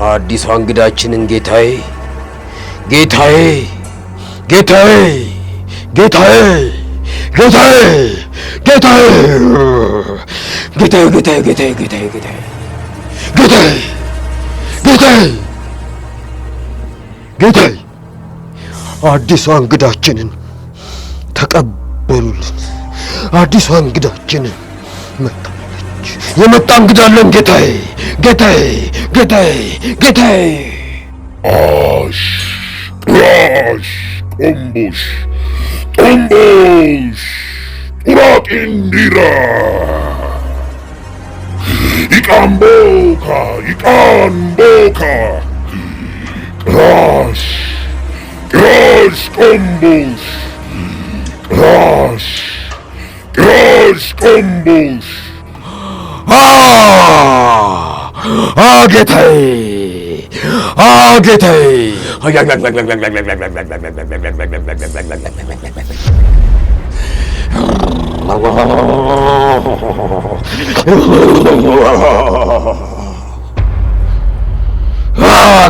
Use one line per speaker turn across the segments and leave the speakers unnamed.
አዲስ እንግዳችንን ጌታዬ ጌታዬ ጌታዬ ጌታዬ ጌታዬ ጌታዬ ጌታዬ ጌታዬ ጌታዬ ጌታዬ ጌታዬ ጌታዬ ጌታዬ አዲስ እንግዳችንን ተቀበሉልን። አዲስ እንግዳችንን መጣች። የመጣ እንግዳ አለን ጌታዬ ጌታዬ ጌታዬ ጌታዬ
አሽ ራሽ ጦምቦሽ ጦምቦሽ ጡራቂንዲራ ይቃምቦካ ይቃምቦካ ራሽ ራሽ ጦምቦሽ ራሽ ራሽ ጦምቦሽ
ጌታዬ ጌታዬ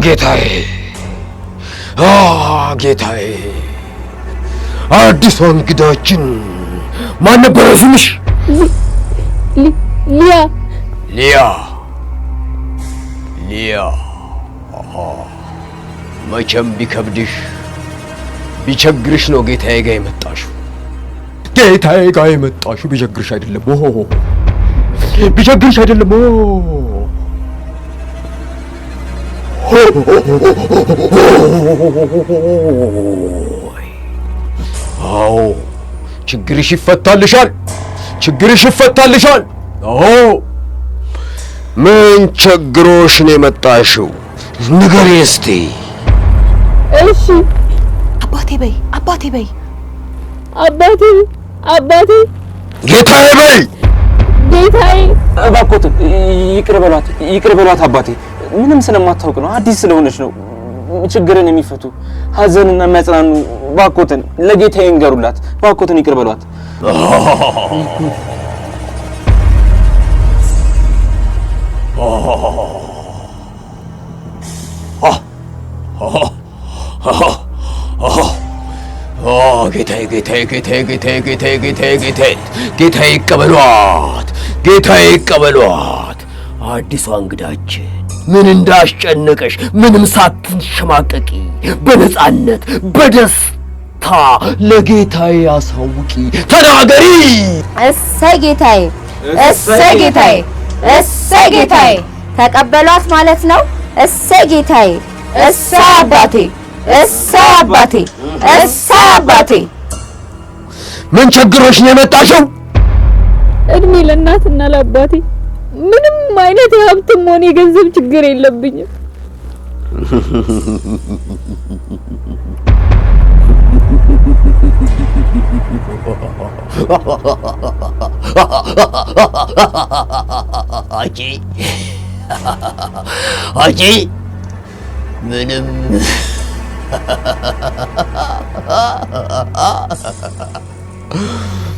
ጌታዬ ጌታዬ አዲስ እንግዳችን ማን ነበር ስምሽ?
ሊያ
ሊያ ሊያ መቼም ቢከብድሽ ቢቸግርሽ ነው ጌታዬ ጋር የመጣሽው። ጌታዬ ጋር የመጣሽው ቢቸግርሽ አይደለም። ቢቸግርሽ አይደለም። አዎ ችግርሽ ይፈታልሻል። ችግርሽ ይፈታልሻል። አዎ ምን ቸግሮሽ ነው የመጣሽው? ንገሪ እስቲ።
እሺ
አባቴ በይ አባቴ በይ
አባቴ
ጌታዬ በይ
ጌታዬ።
እባክዎት ይቅር በሏት አባቴ። ምንም ስለማታውቅ ነው፣ አዲስ ስለሆነች ነው። ችግርን የሚፈቱ ሀዘንና የሚያጽናኑ እባክዎትን ለጌታዬ እንገሩላት። እባክዎትን ይቅር በሏት።
ጌታዬ ይቀበሏት። አዲሷ እንግዳችን ምን እንዳስጨነቀሽ ምንም ሳትሸማቀቂ በነጻነት በደስታ ለጌታዬ አሳውቂ፣ ተናገሪ።
እሰይ ጌታዬ ተቀበሏት ማለት ነው። እሰይ ጌታዬ፣ እሰይ አባቴ።
ምን ቸግሮሽ ነው የመጣሽው?
እድሜ ለእናትና ለአባቴ። ምንም አይነት የሀብትም ሆነ የገንዘብ ችግር የለብኝም።
አጂ ምንም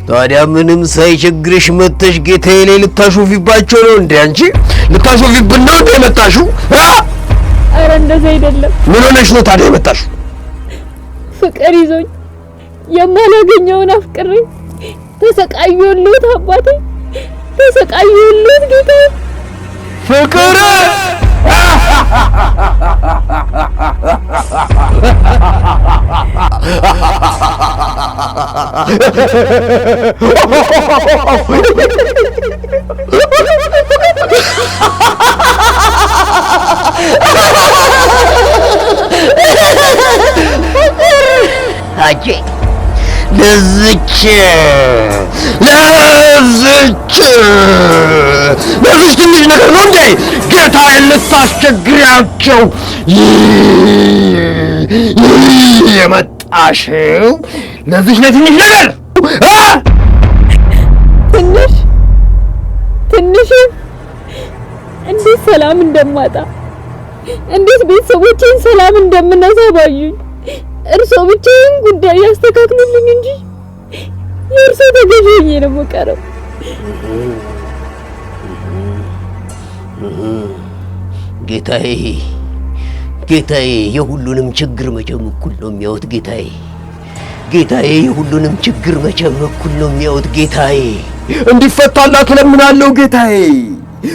ታዲያ ምንም ሳይቸግርሽ መተሽ ጌታዬ ላይ ልታሾፊባቸው ነው እንዴ? አንቺ ልታሾፊብን ነው እንዴ የመጣሽው?
ኧረ እንደዛ አይደለም።
ምን ሆነሽ ነው ታዲያ የመጣሽው?
ፍቅር ይዞኝ የማላገኘውን አፍቅሬ ተሰቃየሁልዎት አባቴ፣ ተሰቃየሁልዎት ጌታዬ።
ፍቅር አጂ ለዝች ትንሽ ነገር ነው እንዴ ጌታዬን ልታስቸግሪያቸው የመጣሽው? ለዚች ለትንሽ ነገር
ትንሽ እንዴት ሰላም እንደማጣ፣ እንዴት ቤተሰቦቼን ሰላም እንደምነሳ ባዩኝ። እርስዎ ብቻ ይህን ጉዳይ ያስተካክሉልኝ እንጂ የእርስዎ ተገዥ ሆኜ ነው የምቀረው።
ጌታዬ የሁሉንም ችግር መቼም እኩል ነው የሚያዩት። ጌታዬ የሁሉንም ችግር መቼም እኩል ነው የሚያዩት። ጌታዬ እንዲፈታላት እለምናለሁ። ጌታዬ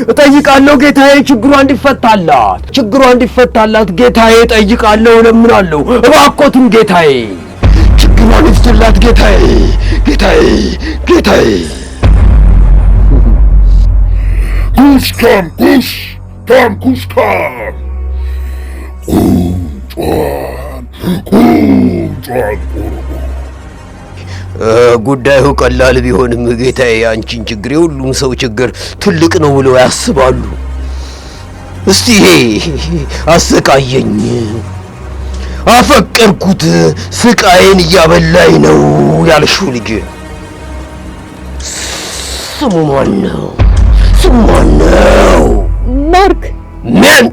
እጠይቃለሁ። ጌታዬ ችግሯ እንዲፈታላት ጌታዬ እጠይቃለሁ፣ እለምናለሁ። እባክዎትን ጌታዬ ችግሯን ይፍቱላት። ጌታዬ ጉዳዩ ቀላል ቢሆንም ጌታዬ አንቺን ችግር የሁሉም ሰው ችግር ትልቅ ነው ብለው ያስባሉ። እስቲ ይሄ አሰቃየኝ፣ አፈቀርኩት፣ ስቃዬን እያበላኝ ነው ያልሽው ልጅ ስሙ ማን ነው?
ማርክ።
ምን?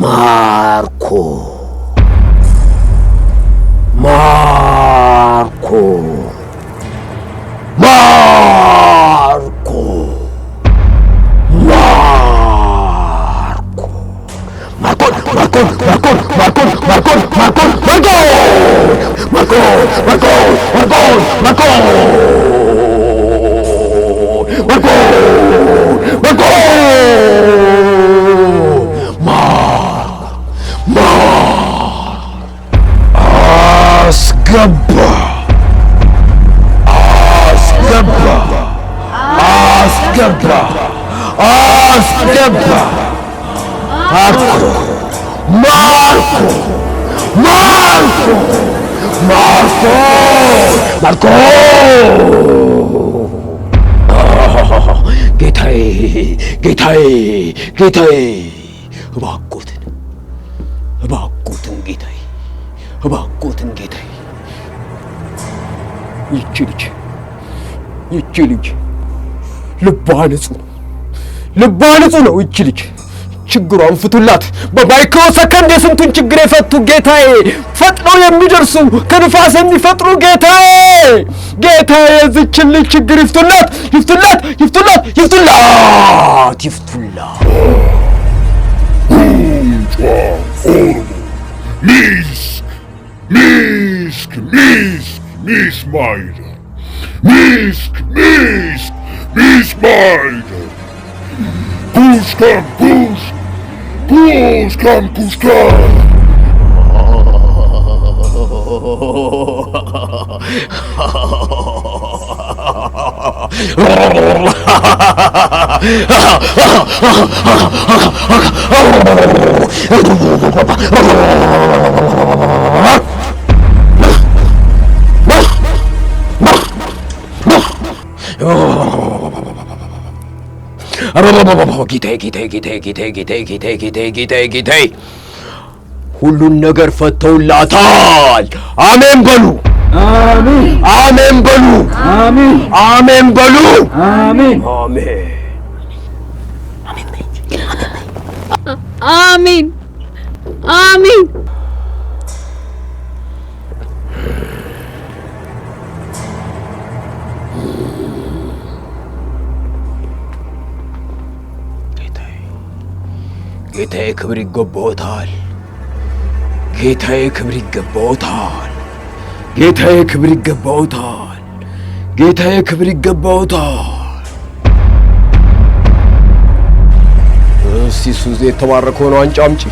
ማርኮ አስገባ ማርኮ ማርኮ ጌታዬ ጌታዬ ጌታዬ እባክዎትን ጌታዬ እባክዎትን ጌታዬ ይቺ ልጅ ልቧ ንጹህ ነው። ይቺ ልጅ ችግሯን ፍቱላት። በማይክሮ ሰከንድ የስንቱን ችግር የፈቱ ጌታዬ፣ ፈጥነው የሚደርሱ ከንፋስ የሚፈጥሩ ጌታዬ የዚችን ልጅ ችግር ይፍቱላት።
Miss Maida. Miss Maida. Puskan.
ጌታዬ ሁሉን ነገር ፈተውላታል። አሜን በሉ። አሜን በሉ። አሜን በሉ። አሜን
አሜን አሜን።
ጌታዬ ክብር ይገባዎታል። ጌታዬ ክብር ይገባዎታል። ጌታዬ ክብር ይገባዎታል። ጌታዬ ክብር ይገባዎታል። እስቲ ሱዜ የተባረከውን ዋንጫ አምጪ።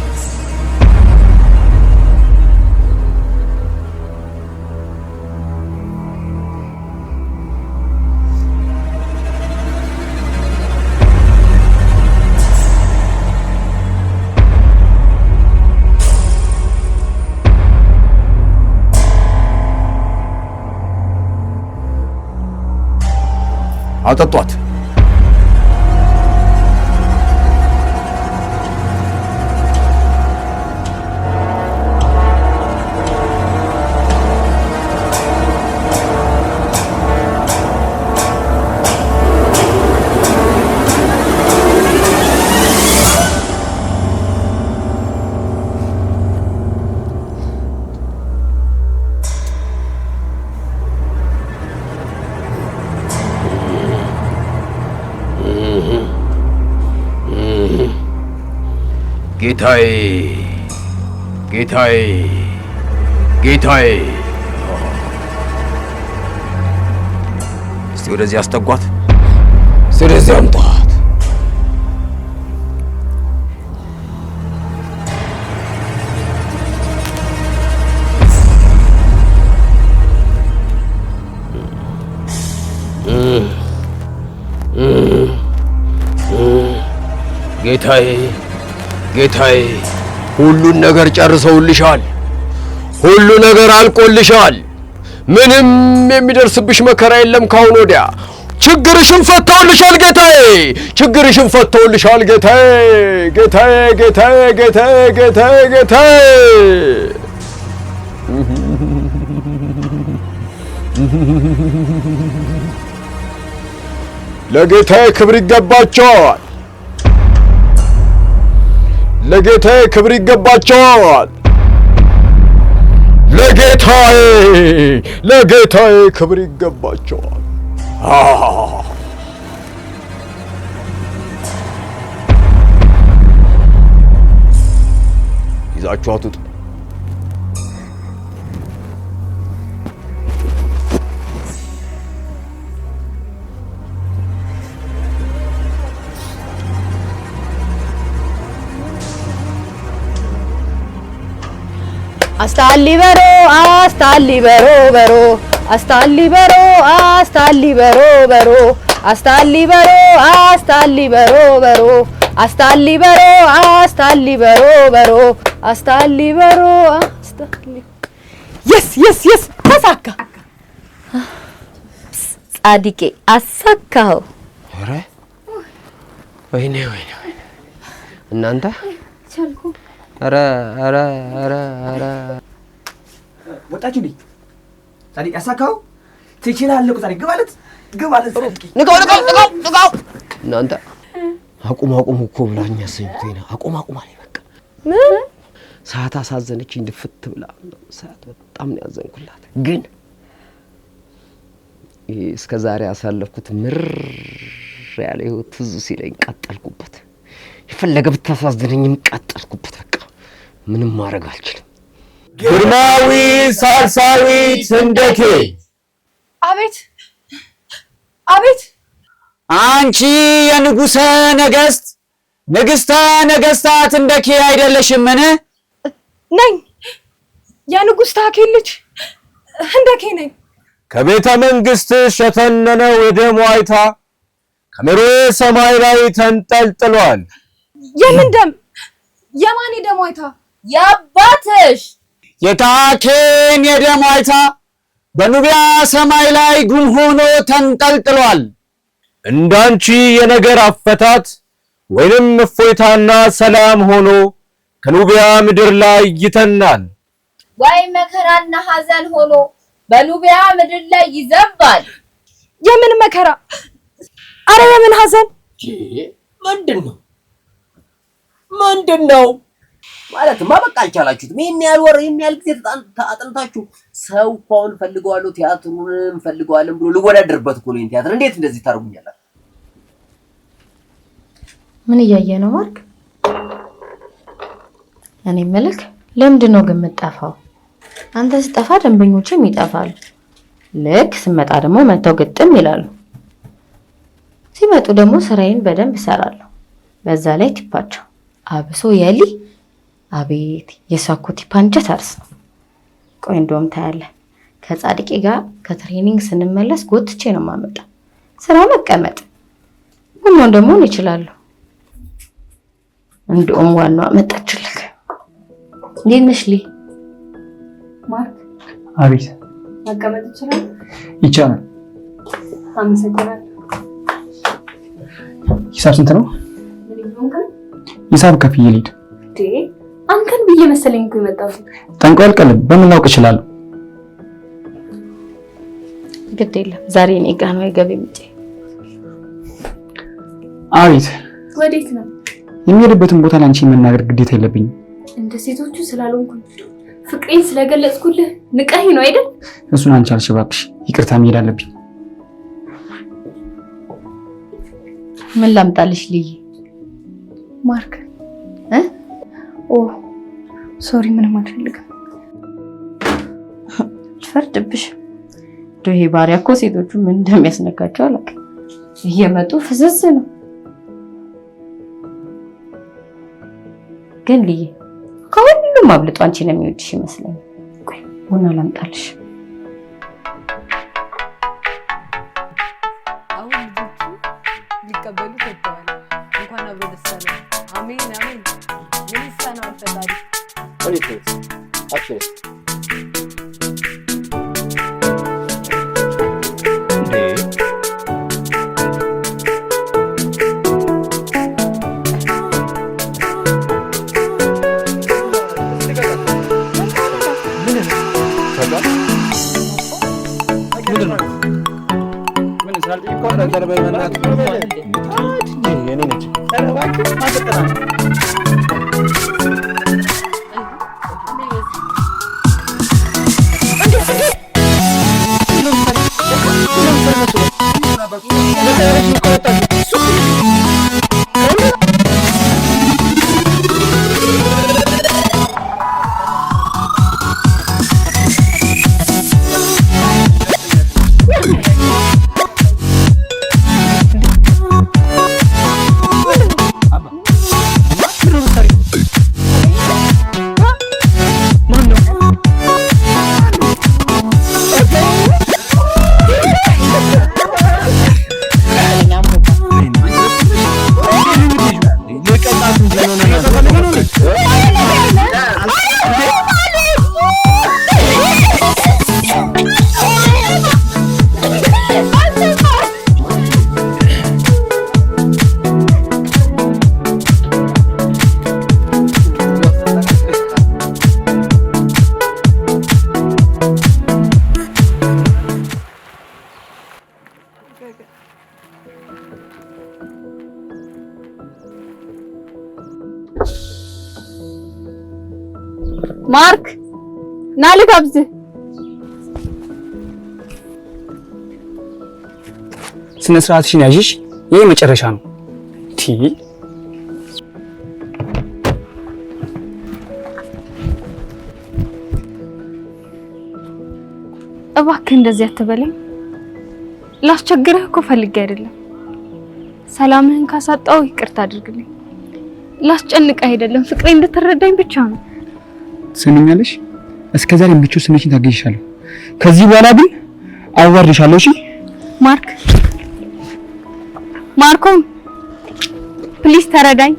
አጠጧት። ጌታዬ እስቲ ወደዚህ አስጠጓት። ስለዚህ አምጧት። ጌታዬ ሁሉን ነገር ጨርሰውልሻል። ሁሉ ነገር አልቆልሻል። ምንም የሚደርስብሽ መከራ የለም ካሁን ወዲያ። ችግርሽን ፈተውልሻል ጌታዬ። ችግርሽን ፈተውልሻል ጌታዬ። ለጌታዬ ክብር ይገባቸዋል። ለጌታዬ ክብር ይገባቸዋል። ለጌታዬ ክብር ይገባቸዋል። ይዛችሁ አትውጡ።
አስታሊበሮ በሮ አስታሊበሮ በሮ አስታሊበሮ በሮ አስታሊበሮ የስ ተሳካ። ጻድቄ አሳካው
ኧረ ወይኔ እናንተ
ቻልኩ
ኧረ
ወጣችልኝ ጻድቄ አሳካው ትችላለህ ጻድቄ ግባለት
ንጋው እናንተ አቁም እኮ ብላኝ አሰኝቶኝ ነው አቁም አለኝ በቃ
ምን
ሰዓት አሳዘነች እንድፍት ብላ ሰዓት በጣም ነው ያዘንኩላት ግን እስከ ዛሬ አሳለፍኩት ምር ያለ ህይወት ትዝ ሲለኝ ቀጠልኩበት የፈለገ ብታሳዝነኝም ቀጠልኩበት በቃ ምንም ማድረግ አልችልም
ግርማዊ ሳልሳዊ ስንደኬ
አቤት
አንቺ የንጉሠ ነገሥት ንግሥተ ነገሥታት እንደኬ አይደለሽምን?
ነኝ የንጉሥ ታኬል ልጅ እንደኬ ነኝ
ከቤተ መንግሥት ሸተነነው የደም ዋይታ ከመሬት ሰማይ ላይ ተንጠልጥሏል።
የምን ደም? የማን ደም ዋይታ?
ያባትሽ
የታኬን የደም ዋይታ በኑቢያ ሰማይ ላይ ጉም ሆኖ ተንጠልጥሏል። እንዳንቺ የነገር አፈታት ወይንም እፎይታና ሰላም ሆኖ ከኑቢያ ምድር ላይ ይተናል።
ወይ መከራና ሐዘን ሆኖ በኑቢያ ምድር ላይ ይዘንባል።
የምን መከራ? አረ የምን ሐዘን?
ምንድነው ማለትማ በቃ አልቻላችሁትም። ይሄን ያህል ጊዜ አጥንታችሁ ሰው እንኳን ፈልገዋለሁ ቲያትሩንም ፈልገዋለን ብሎ ልወዳደርበት እኮ ነው ቲያትር። እንዴት እንደዚህ ታርጉኛላችሁ?
ምን እያየ ነው ማርክ? እኔ መልክ ለምንድን ነው ግን የምጠፋው? አንተ ስጠፋ ደንበኞችም ይጠፋሉ። ልክ ስመጣ ደግሞ መተው ግጥም ይላሉ። ሲመጡ ደግሞ ስራዬን በደንብ እሰራለሁ። በዛ ላይ ቲፓቸው አብሶ የሊ አቤት የሳኮ ቲፓ እንጀት አርስ። ቆይ እንደውም ታያለህ ከጻድቄ ጋር ከትሬኒንግ ስንመለስ ጎትቼ ነው ማመጣ። ስራ መቀመጥ ሁሉን ደግሞ ይችላል። እንደውም ዋናው አመጣችልክ። እንዴት ነሽ ሊ?
ማርክ
አቤት
መቀመጥ ይችላል?
ይቻላል።
አመሰግናለሁ።
ሂሳብ ስንት ነው?
ምን
ሂሳብ ከፍዬ ልሂድ።
አንተን ብዬ መሰለኝ እኮ የመጣሁት።
ጠንቋይ አልቀልም። በምን ላውቅ እችላለሁ?
ግድ የለም ዛሬ እኔ ጋር ነው የገቢ ምንጭ።
አቤት
ወዴት ነው?
የሚሄድበትን ቦታ ላንቺ መናገር ግዴታ የለብኝም።
እንደ ሴቶቹ ስላልሆንኩ ፍቅሬን ስለገለጽኩልህ ንቀህ ነው አይደል?
እሱን አንቺ አልሽ እባክሽ። ይቅርታ መሄድ አለብኝ።
ምን ላምጣልሽ ልይ?
ማርክ ኦ ሶሪ ምንም አልፈልግም።
ፈርድብሽ ይሄ ባሪያ እኮ ሴቶቹ ምን እንደሚያስነካቸው አላውቅም። እየመጡ ፍዝዝ ነው። ግን ልይ ከሁሉም አብልጦ አንቺን የሚወድሽ ይመስለኛል። ቆይ ቡና ላምጣልሽ።
አሁን ልጆቹ ሊቀበሉ ተጥተዋል። እንኳን አብሮ ደስ አለን። አሜን አሜን። ምን ይሳናል ፈጣሪ።
ማርክ ና ልጋብዝህ።
ስነ ስርዓትሽን ያዥሽ። ይሄ መጨረሻ ነው።
እባክህ እንደዚህ አትበለኝ። ላስቸግርህ እኮ ፈልጌ አይደለም። ሰላምህን ካሳጣው ይቅርታ አድርግልኝ። ላስጨንቅህ አይደለም፣ ፍቅሬ እንድትረዳኝ ብቻ ነው።
ትሰሚኛለሽ? እስከዛሬ ምቹ ስሜትን ታገኝሻለሁ። ከዚህ በኋላ ግን አዋርድሻለሁ። እሺ
ማርኮም ፕሊዝ ተረዳኝ።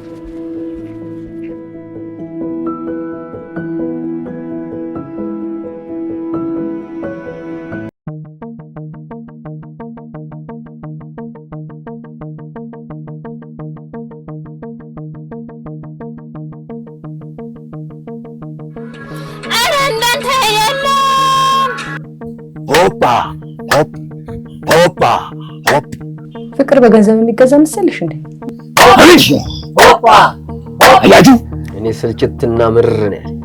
ፍቅር በገንዘብ የሚገዛ መሰልሽ እንዴ?
እኔ ስልችትና ምርር ነው።